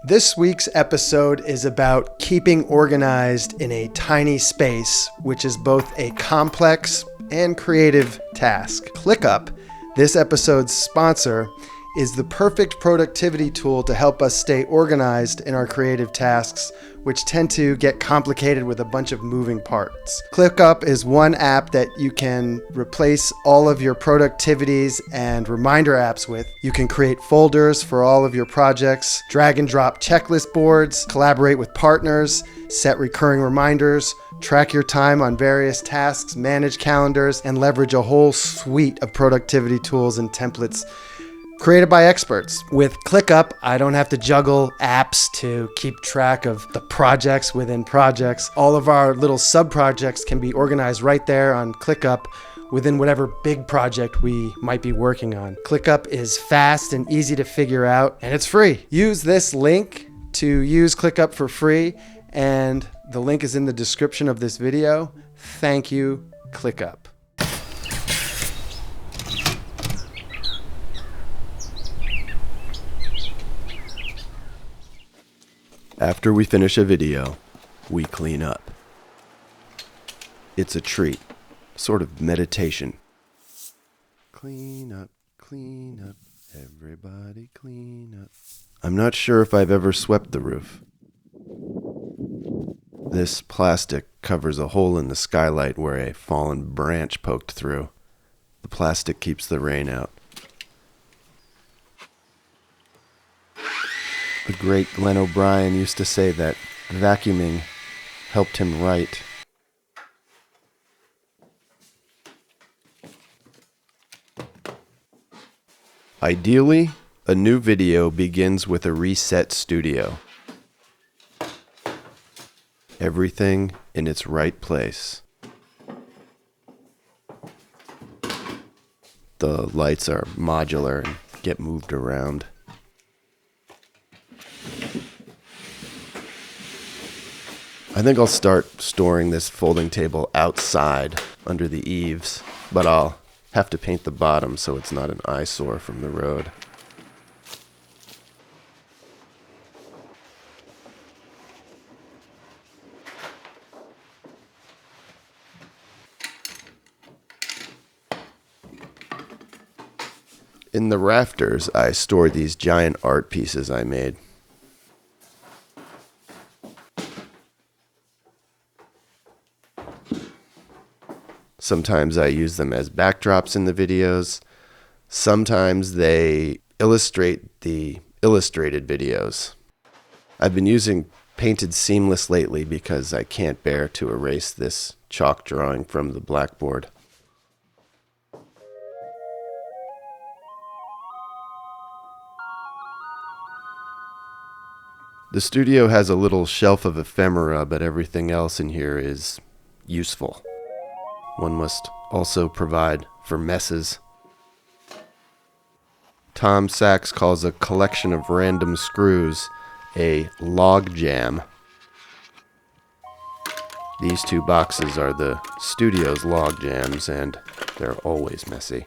This week's episode is about keeping organized in a tiny space, which is both a complex and creative task. ClickUp, this episode's sponsor, is the perfect productivity tool to help us stay organized in our creative tasks, which tend to get complicated with a bunch of moving parts. ClickUp is one app that you can replace all of your productivities and reminder apps with. You can create folders for all of your projects, drag and drop checklist boards, collaborate with partners, set recurring reminders, track your time on various tasks, manage calendars, and leverage a whole suite of productivity tools and templates created by experts. With ClickUp, I don't have to juggle apps to keep track of the projects within projects. All of our little sub-projects can be organized right there on ClickUp within whatever big project we might be working on. ClickUp is fast and easy to figure out, and it's free. Use this link to use ClickUp for free, and the link is in the description of this video. Thank you, ClickUp. After we finish a video, we clean up. It's a treat, sort of meditation. Clean up, everybody clean up. I'm not sure if I've ever swept the roof. This plastic covers a hole in the skylight where a fallen branch poked through. The plastic keeps the rain out. The great Glenn O'Brien used to say that vacuuming helped him write. Ideally, a new video begins with a reset studio. Everything in its right place. The lights are modular and get moved around. I think I'll start storing this folding table outside under the eaves, but I'll have to paint the bottom so it's not an eyesore from the road. In the rafters, I store these giant art pieces I made. Sometimes I use them as backdrops in the videos. Sometimes they illustrate the illustrated videos. I've been using Painted Seamless lately because I can't bear to erase this chalk drawing from the blackboard. The studio has a little shelf of ephemera, but everything else in here is useful. One must also provide for messes. Tom Sachs calls a collection of random screws a log jam. These two boxes are the studio's log jams, and they're always messy.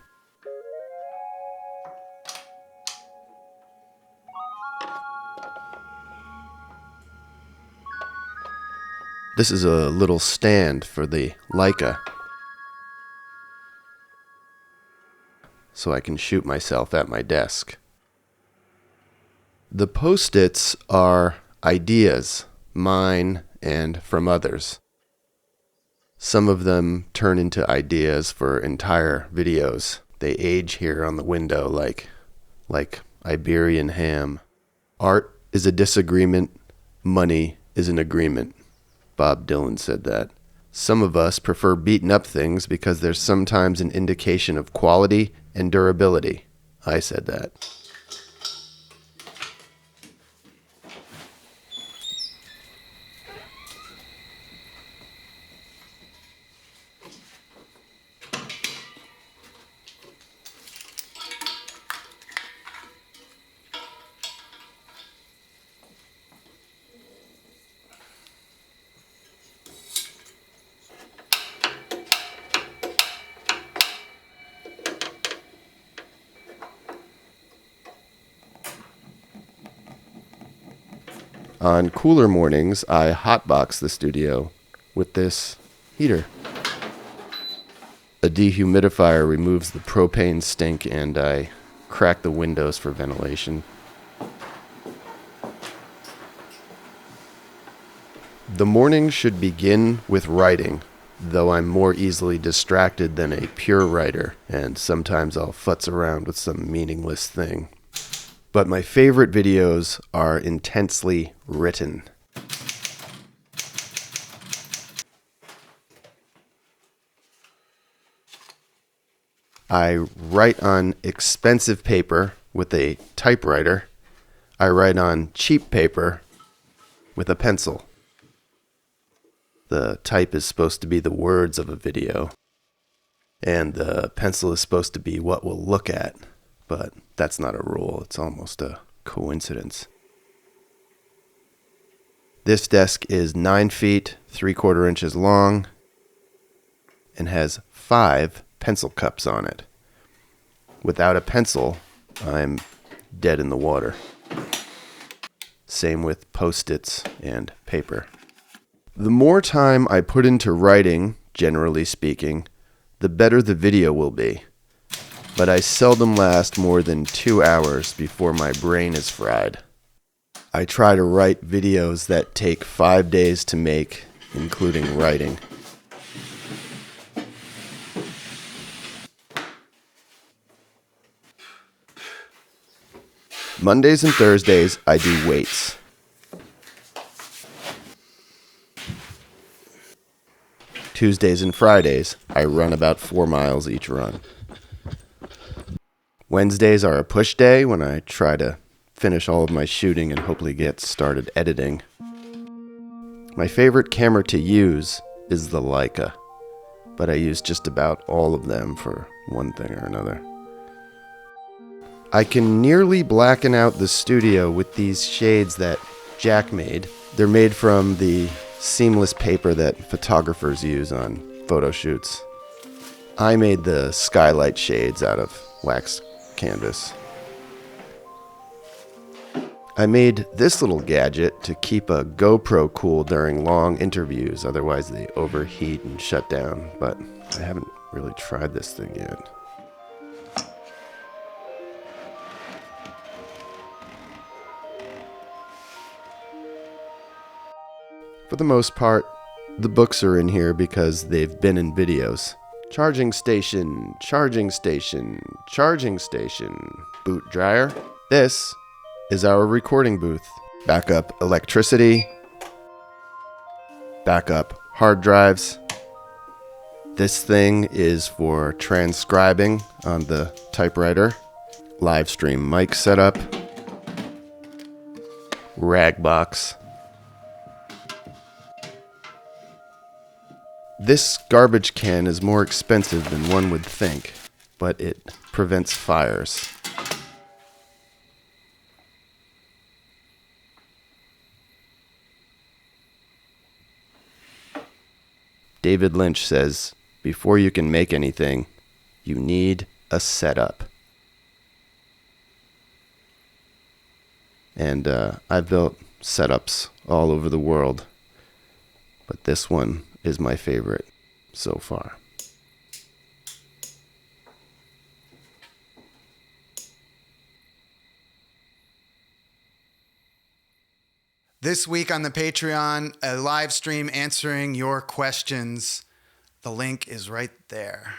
This is a little stand for the Leica, so I can shoot myself at my desk. The Post-its are ideas, mine and from others. Some of them turn into ideas for entire videos. They age here on the window like Iberian ham. Art is a disagreement, money is an agreement. Bob Dylan said that. Some of us prefer beaten up things because there's sometimes an indication of quality and durability. I said that. On cooler mornings, I hotbox the studio with this heater. A dehumidifier removes the propane stink, and I crack the windows for ventilation. The morning should begin with writing, though I'm more easily distracted than a pure writer, and sometimes I'll futz around with some meaningless thing. But my favorite videos are intensely written. I write on expensive paper with a typewriter. I write on cheap paper with a pencil. The type is supposed to be the words of a video, and the pencil is supposed to be what we'll look at, but that's not a rule. It's almost a coincidence. This desk is 9 feet, 3/4 inches long, and has 5 pencil cups on it. Without a pencil, I'm dead in the water. Same with Post-its and paper. The more time I put into writing, generally speaking, the better the video will be. But I seldom last more than 2 hours before my brain is fried. I try to write videos that take 5 days to make, including writing. Mondays and Thursdays, I do weights. Tuesdays and Fridays, I run about 4 miles each run. Wednesdays are a push day when I try to finish all of my shooting and hopefully get started editing. My favorite camera to use is the Leica, but I use just about all of them for one thing or another. I can nearly blacken out the studio with these shades that Jack made. They're made from the seamless paper that photographers use on photo shoots. I made the skylight shades out of wax canvas. I made this little gadget to keep a GoPro cool during long interviews, otherwise they overheat and shut down, but I haven't really tried this thing yet. For the most part, the books are in here because they've been in videos. Charging station, charging station, charging station, boot dryer. This is our recording booth. Backup electricity, backup hard drives. This thing is for transcribing on the typewriter. Live stream mic setup. Rag box. This garbage can is more expensive than one would think, but it prevents fires. David Lynch says, before you can make anything, you need a setup. And I've built setups all over the world, but this one is my favorite so far. This week on the Patreon, a live stream answering your questions. The link is right there.